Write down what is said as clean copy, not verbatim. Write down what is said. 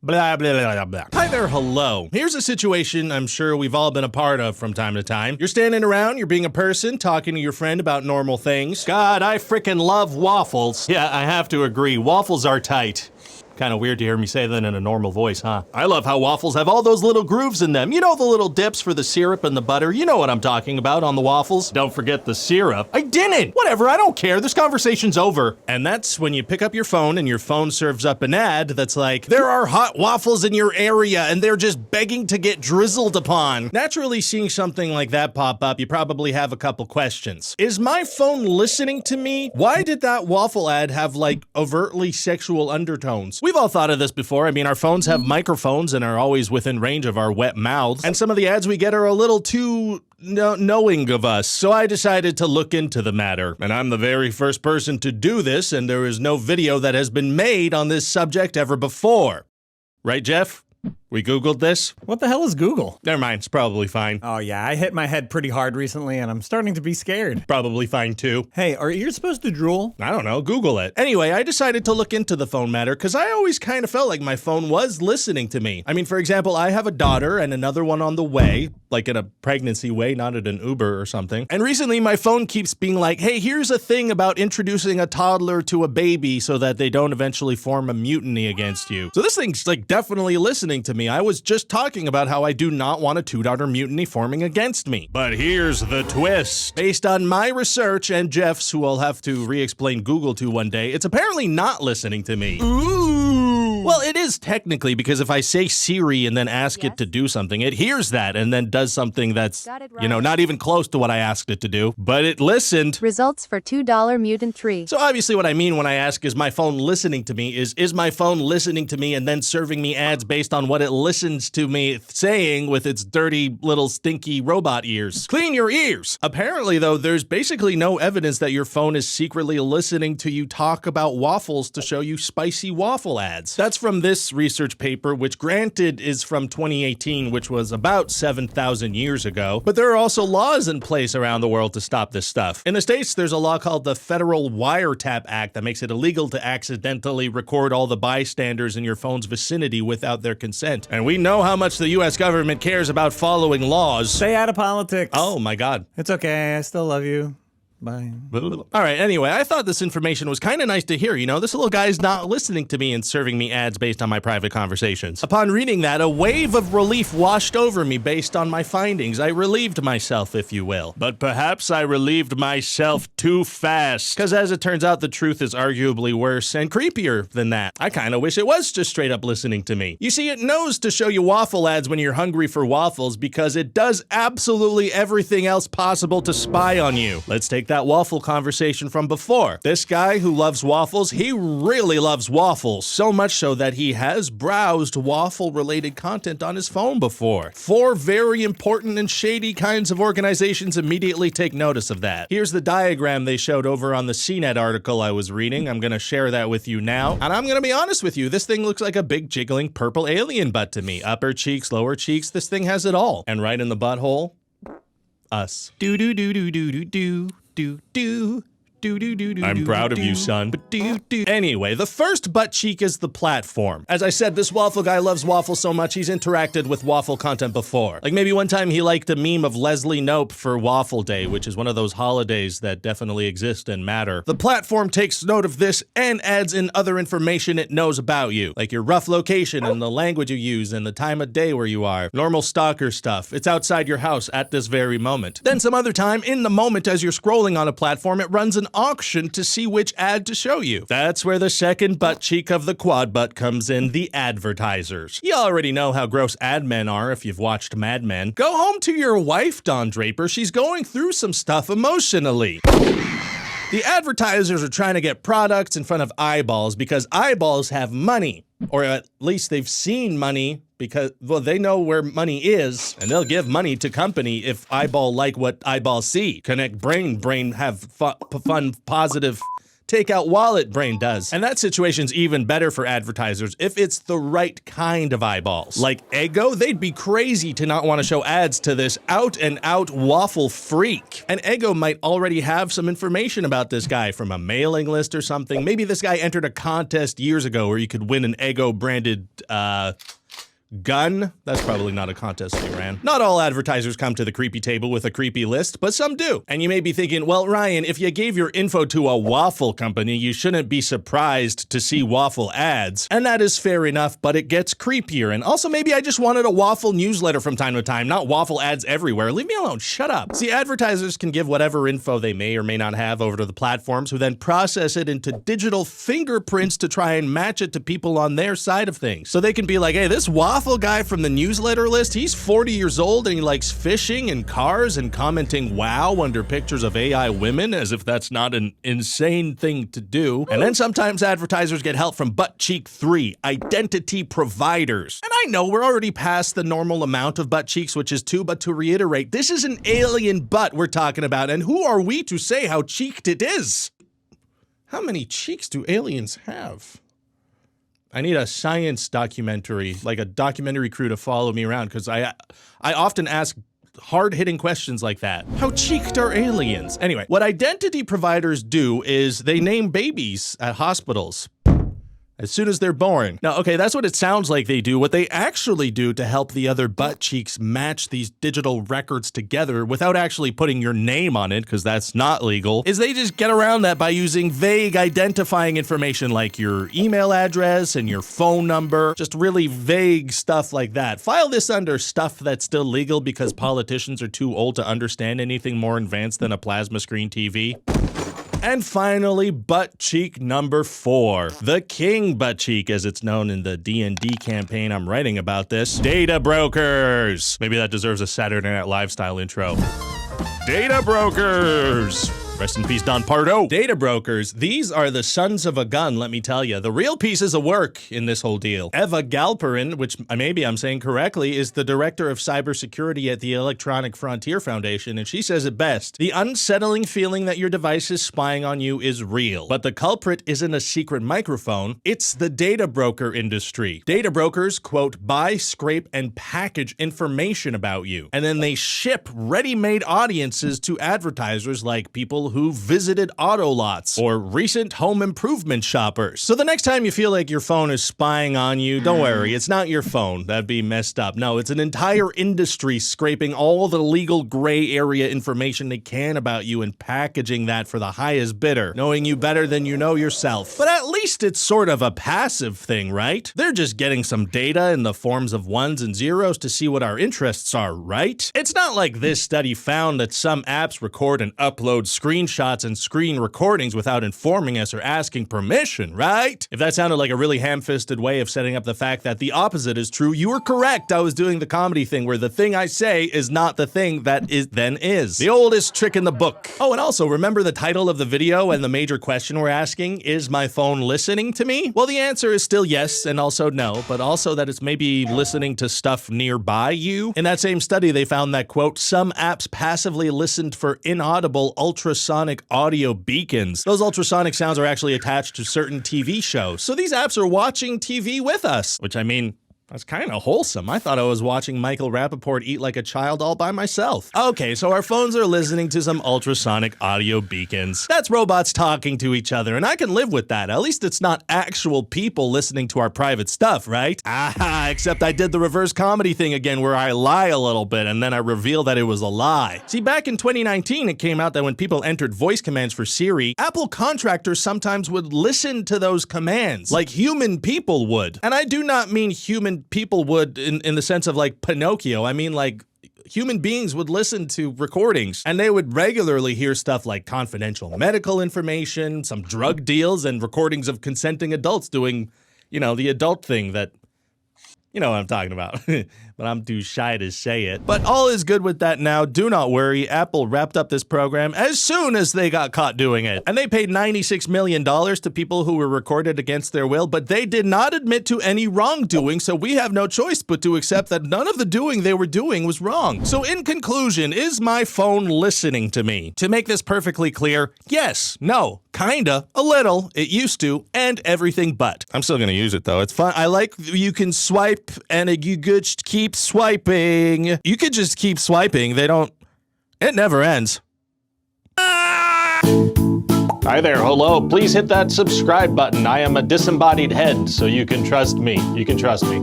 Blah, blah, blah, blah. Hi there, hello. Here's a situation I'm sure we've all been a part of from time to time. You're standing around, you're being a person, talking to your friend about normal things. God, I frickin' love waffles. Yeah, I have to agree, waffles are tight. Kind of weird to hear me say that in a normal voice, huh? I love how waffles have all those little grooves in them. You know, the little dips for the syrup and the butter. You know what I'm talking about on the waffles. Don't forget the syrup. I didn't! Whatever, I don't care. This conversation's over. And that's when you pick up your phone and your phone serves up an ad that's like, there are hot waffles in your area and they're just begging to get drizzled upon. Naturally, seeing something like that pop up, you probably have a couple questions. Is my phone listening to me? Why did that waffle ad have like overtly sexual undertones? We've all thought of this before. I mean, our phones have microphones and are always within range of our wet mouths. And some of the ads we get are a little too knowing of us. So I decided to look into the matter. And I'm the very first person to do this, and there is no video that has been made on this subject ever before. Right, Geoff? We Googled this? What the hell is Google? Never mind, it's probably fine. Oh yeah, I hit my head pretty hard recently and I'm starting to be scared. Probably fine too. Hey, are you supposed to drool? I don't know, Google it. Anyway, I decided to look into the phone matter because I always kind of felt like my phone was listening to me. I mean, for example, I have a daughter and another one on the way, like in a pregnancy way, not at an Uber or something. And recently my phone keeps being like, hey, here's a thing about introducing a toddler to a baby so that they don't eventually form a mutiny against you. So this thing's like definitely listening to me. I was just talking about how I do not want a two-daughter mutiny forming against me. But here's the twist. Based on my research and Geoff's, who I'll have to re-explain Google to one day, it's apparently not listening to me. Ooh. Well, it is technically, because if I say Siri and then ask it to do something, it hears that and then does something that's, you know, not even close to what I asked it to do, but it listened. Results for $2 mutant tree. So obviously what I mean when I ask, is my phone listening to me, is my phone listening to me and then serving me ads based on what it listens to me saying with its dirty little stinky robot ears. Clean your ears! Apparently though, there's basically no evidence that your phone is secretly listening to you talk about waffles to show you spicy waffle ads. That's from this research paper, which granted is from 2018, which was about 7,000 years ago, but there are also laws in place around the world to stop this stuff. In the States, there's a law called the Federal Wiretap Act that makes it illegal to accidentally record all the bystanders in your phone's vicinity without their consent. And we know how much the US government cares about following laws. Stay out of politics. Oh my God. It's okay, I still love you. Bye. All right, anyway, I thought this information was kind of nice to hear. You know, this little guy's not listening to me and serving me ads based on my private conversations. Upon reading that, a wave of relief washed over me based on my findings. I relieved myself, if you will. But perhaps I relieved myself too fast. Because as it turns out, the truth is arguably worse and creepier than that. I kind of wish it was just straight up listening to me. You see, it knows to show you waffle ads when you're hungry for waffles because it does absolutely everything else possible to spy on you. Let's take that waffle conversation from before. This guy who loves waffles, he really loves waffles, so much so that he has browsed waffle-related content on his phone before. 4 very important and shady kinds of organizations immediately take notice of that. Here's the diagram they showed over on the CNET article I was reading. I'm gonna share that with you now, and I'm gonna be honest with you, this thing looks like a big jiggling purple alien butt to me. Upper cheeks, lower cheeks, this thing has it all. And right in the butthole, us. Do-do-do-do-do-do-do. I'm proud of you, son. Anyway, the first butt cheek is the platform. As I said, this waffle guy loves waffle so much he's interacted with waffle content before. Like maybe one time he liked a meme of Leslie Knope for Waffle Day, which is one of those holidays that definitely exist and matter. The platform takes note of this and adds in other information it knows about you, like your rough location and the language you use and the time of day where you are. Normal stalker stuff. It's outside your house at this very moment. Then some other time, in the moment as you're scrolling on a platform, it runs an auction to see which ad to show you. That's where the second butt cheek of the quad butt comes in, the advertisers. You already know how gross ad men are if you've watched Mad Men. Go home to your wife, Don Draper. She's going through some stuff emotionally. The advertisers are trying to get products in front of eyeballs because eyeballs have money. Or at least they've seen money because, well, they know where money is, and they'll give money to company if eyeball like what eyeballs see. Connect brain, brain have fun, positive takeout wallet brain does. And that situation's even better for advertisers if it's the right kind of eyeballs. Like Eggo, they'd be crazy to not want to show ads to this out-and-out waffle freak. And Eggo might already have some information about this guy from a mailing list or something. Maybe this guy entered a contest years ago where you could win an Eggo branded, gun? That's probably not a contest they ran. Not all advertisers come to the creepy table with a creepy list, but some do. And you may be thinking, well, Ryan, if you gave your info to a waffle company, you shouldn't be surprised to see waffle ads. And that is fair enough, but it gets creepier. And also, maybe I just wanted a waffle newsletter from time to time, not waffle ads everywhere. Leave me alone, shut up. See, advertisers can give whatever info they may or may not have over to the platforms, who then process it into digital fingerprints to try and match it to people on their side of things. So they can be like, hey, this waffle guy from the newsletter list, he's 40 years old and he likes fishing and cars and commenting wow under pictures of AI women, as if that's not an insane thing to do. And then sometimes advertisers get help from Buttcheek 3, identity providers. And I know we're already past the normal amount of butt cheeks, which is 2, but to reiterate, this is an alien butt we're talking about, and who are we to say how cheeked it is? How many cheeks do aliens have? I need a science documentary, like a documentary crew to follow me around, because I often ask hard-hitting questions like that. How cheeked are aliens? Anyway, what identity providers do is they name babies at hospitals as soon as they're born. Now, okay, that's what it sounds like they do. What they actually do to help the other butt cheeks match these digital records together without actually putting your name on it, because that's not legal, is they just get around that by using vague identifying information like your email address and your phone number, just really vague stuff like that. File this under stuff that's still legal because politicians are too old to understand anything more advanced than a plasma screen TV. And finally, butt cheek number 4. The king butt cheek, as it's known in the D&D campaign I'm writing about this. Data brokers. Maybe that deserves a Saturday Night Live style intro. Data brokers. Rest in peace, Don Pardo. Data brokers, these are the sons of a gun, let me tell you. The real pieces of work in this whole deal. Eva Galperin, which maybe I'm saying correctly, is the director of cybersecurity at the Electronic Frontier Foundation, and she says it best. The unsettling feeling that your device is spying on you is real. But the culprit isn't a secret microphone, it's the data broker industry. Data brokers, quote, buy, scrape, and package information about you. And then they ship ready-made audiences to advertisers like people who visited auto lots or recent home improvement shoppers. So the next time you feel like your phone is spying on you, don't worry, it's not your phone. That'd be messed up. No, it's an entire industry scraping all the legal gray area information they can about you and packaging that for the highest bidder, knowing you better than you know yourself. But at least it's sort of a passive thing, right? They're just getting some data in the forms of ones and zeros to see what our interests are, right? It's not like this study found that some apps record and upload screenshots and screen recordings without informing us or asking permission, right? If that sounded like a really ham-fisted way of setting up the fact that the opposite is true, you were correct. I was doing the comedy thing where the thing I say is not the thing that then is. The oldest trick in the book. Oh, and also, remember the title of the video and the major question we're asking? Is my phone listening to me? Well, the answer is still yes and also no, but also that it's maybe listening to stuff nearby you. In that same study, they found that, quote, some apps passively listened for inaudible ultrasonic audio beacons. Those ultrasonic sounds are actually attached to certain TV shows. So these apps are watching TV with us, which I mean, that's kind of wholesome. I thought I was watching Michael Rappaport eat like a child all by myself. Okay, so our phones are listening to some ultrasonic audio beacons. That's robots talking to each other, and I can live with that. At least it's not actual people listening to our private stuff, right? Aha, except I did the reverse comedy thing again where I lie a little bit and then I reveal that it was a lie. See, back in 2019, it came out that when people entered voice commands for Siri, Apple contractors sometimes would listen to those commands like human people would. And I do not mean human people would in the sense of like Pinocchio. I mean like human beings would listen to recordings and they would regularly hear stuff like confidential medical information, some drug deals, and recordings of consenting adults doing, you know, the adult thing that, you know what I'm talking about. but I'm too shy to say it. But all is good with that now. Do not worry. Apple wrapped up this program as soon as they got caught doing it. And they paid $96 million to people who were recorded against their will, but they did not admit to any wrongdoing, so we have no choice but to accept that none of the doing they were doing was wrong. So in conclusion, is my phone listening to me? To make this perfectly clear, yes, no, kinda, a little, it used to, and everything but. I'm still gonna use it though. It's fun. I like you can swipe and you could just keep swiping. You could just keep swiping. It never ends. Hi there, hello. Please hit that subscribe button. I am a disembodied head, so you can trust me. You can trust me.